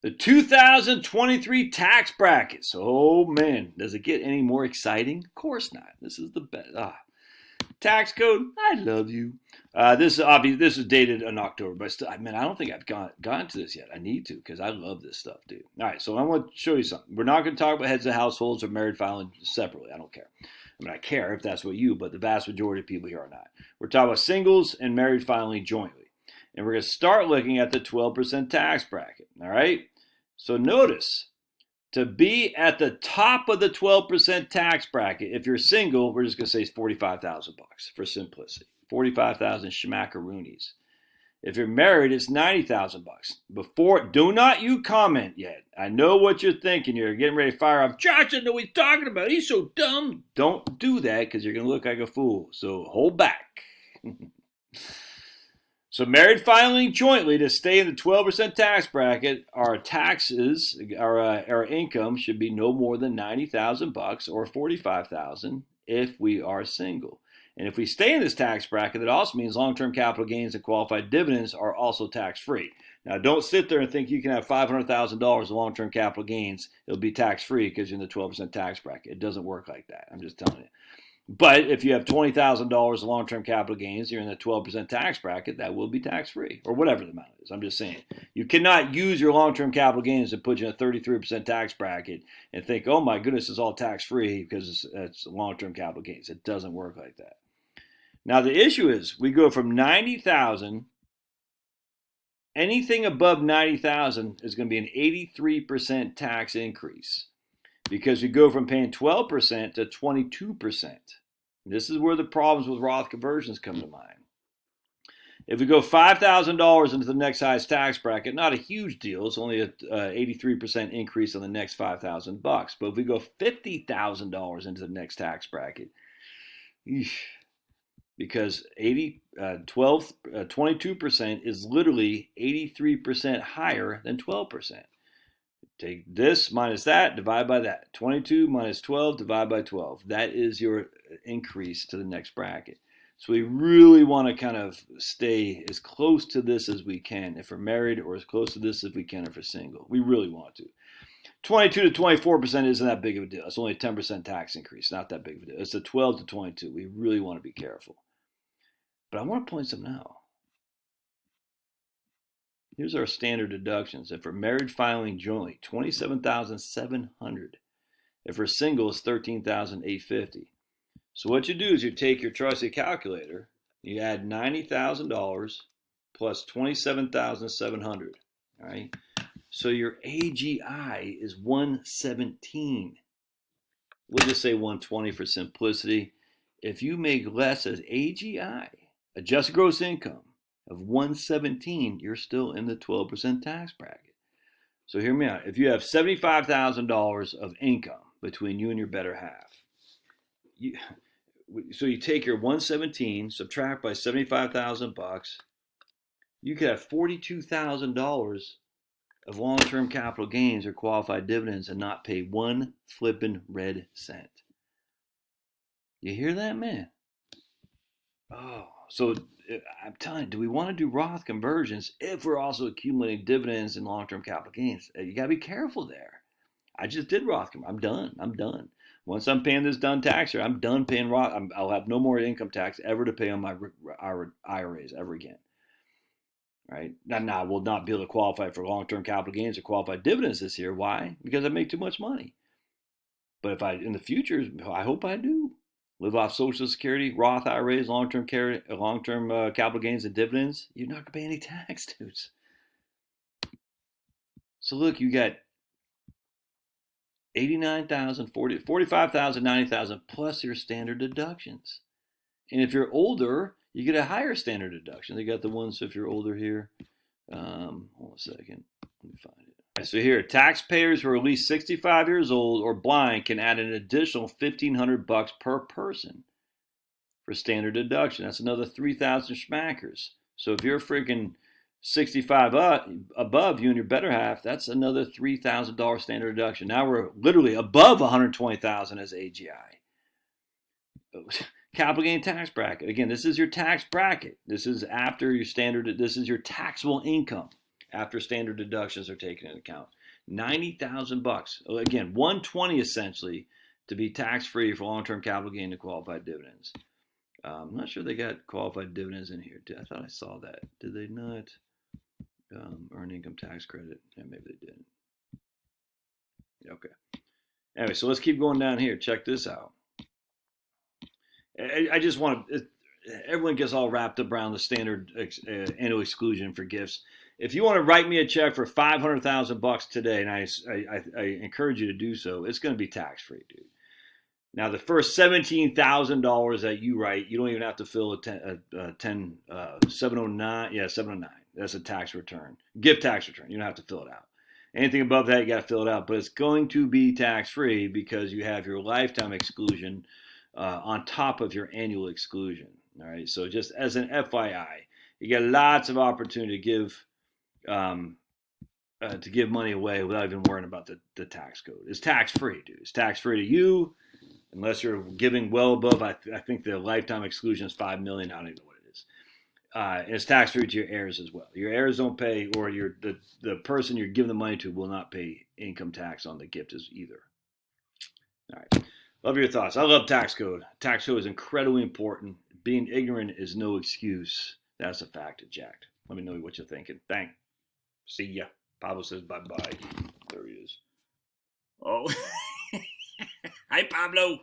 The 2023 tax brackets. Oh man, does it get any more exciting? Of course not. This is the best. Tax code. I love you. This is dated in October, but still, I don't think I've gotten to this yet. I need to because I love this stuff, dude. All right, so I want to show you something. We're not going to talk about heads of households or married filing separately. I don't care. I care if that's what you, but the vast majority of people here are not. We're talking about singles and married filing jointly. And we're going to start looking at the 12% tax bracket. All right? So notice, to be at the top of the 12% tax bracket, if you're single, we're just going to say it's $45,000 for simplicity. 45,000 schmackaroonies. If you're married, it's $90,000. Before, do not you comment yet. I know what you're thinking. You're getting ready to fire up. Josh doesn't know what he's talking about. He's so dumb. Don't do that because you're going to look like a fool. So hold back. So married filing jointly to stay in the 12% tax bracket, our taxes, our income should be no more than $90,000 or $45,000 if we are single. And if we stay in this tax bracket, that also means long-term capital gains and qualified dividends are also tax-free. Now, don't sit there and think you can have $500,000 of long-term capital gains. It'll be tax-free because you're in the 12% tax bracket. It doesn't work like that. I'm just telling you. But if you have $20,000 of long-term capital gains, you're in the 12% tax bracket, that will be tax-free, or whatever the amount is. I'm just saying. You cannot use your long-term capital gains to put you in a 33% tax bracket and think, oh my goodness, it's all tax-free because it's long-term capital gains. It doesn't work like that. Now the issue is we go from 90,000, anything above 90,000 is going to be an 83% tax increase. Because we go from paying 12% to 22%. This is where the problems with Roth conversions come to mind. If we go $5,000 into the next highest tax bracket, not a huge deal. It's only an 83% increase on the next $5,000. But if we go $50,000 into the next tax bracket, because 22% is literally 83% higher than 12%. Take this minus that, divide by that. 22 minus 12, divide by 12. That is your increase to the next bracket. So we really want to kind of stay as close to this as we can if we're married, or as close to this as we can if we're single. We really want to. 22 to 24% isn't that big of a deal. It's only a 10% tax increase. Not that big of a deal. It's a 12 to 22. We really want to be careful. But I want to point something out. Here's our standard deductions. If we're married filing jointly, $27,700. If we're single, it's $13,850. So what you do is you take your trusty calculator, you add $90,000 plus $27,700. All right. So your AGI is 117. We'll just say 120 for simplicity. If you make less as AGI, adjusted gross income, of 117, you're still in the 12% tax bracket. So hear me out. If you have $75,000 of income between you and your better half, so you take your 117, subtract by $75,000, you could have $42,000 of long-term capital gains or qualified dividends and not pay one flippin' red cent. You hear that, man? Oh, so I'm telling you, do we want to do Roth conversions if we're also accumulating dividends and long-term capital gains? You got to be careful there. I just did Roth. I'm done. Once I'm paying this done tax year, I'm done paying Roth. I'll have no more income tax ever to pay on my IRAs ever again. Right? Now, I will not be able to qualify for long-term capital gains or qualified dividends this year. Why? Because I make too much money. But if in the future, I hope I do. Live off Social Security, Roth IRAs, long-term capital gains and dividends, you're not going to pay any tax, dudes. So look, you got 89,000, 45,000, 90,000 plus your standard deductions. And if you're older, you get a higher standard deduction. They got the ones if you're older here. Hold on a second. Let me find it. So here, taxpayers who are at least 65 years old or blind can add an additional $1,500 per person for standard deduction. That's another 3,000 schmackers. So if you're freaking 65 above, you and your better half, that's another $3,000 standard deduction. Now we're literally above $120,000 as AGI. Capital gain tax bracket. Again, this is your tax bracket. This is after your standard. This is your taxable income after standard deductions are taken into account. $90,000. Again, 120 essentially to be tax-free for long-term capital gain to qualified dividends. I'm not sure they got qualified dividends in here. I thought I saw that. Did they not? Earned income tax credit. Yeah, maybe they didn't. Okay. Anyway, so let's keep going down here. Check this out. I just want to. Everyone gets all wrapped up around the standard annual exclusion for gifts. If you want to write me a check for $500,000 today, and I encourage you to do so, it's going to be tax free, dude. Now, the first $17,000 that you write, you don't even have to fill a 709. Yeah, 709. That's a tax return, gift tax return. You don't have to fill it out. Anything above that, you got to fill it out. But it's going to be tax free because you have your lifetime exclusion on top of your annual exclusion. All right. So just as an FYI, you get lots of opportunity to give money away without even worrying about the tax code. It's tax free, dude. It's tax free to you. Unless you're giving well above, I think the lifetime exclusion is $5 million. I don't even know what it is. And it's tax free to your heirs as well. Your heirs don't pay, or the person you're giving the money to will not pay income tax on the gift either. All right. Love your thoughts. I love tax code. Tax code is incredibly important. Being ignorant is no excuse. That's a fact, Jack. Let me know what you're thinking. Thanks. See ya. Pablo says bye-bye. There he is. Oh. Hi, Pablo.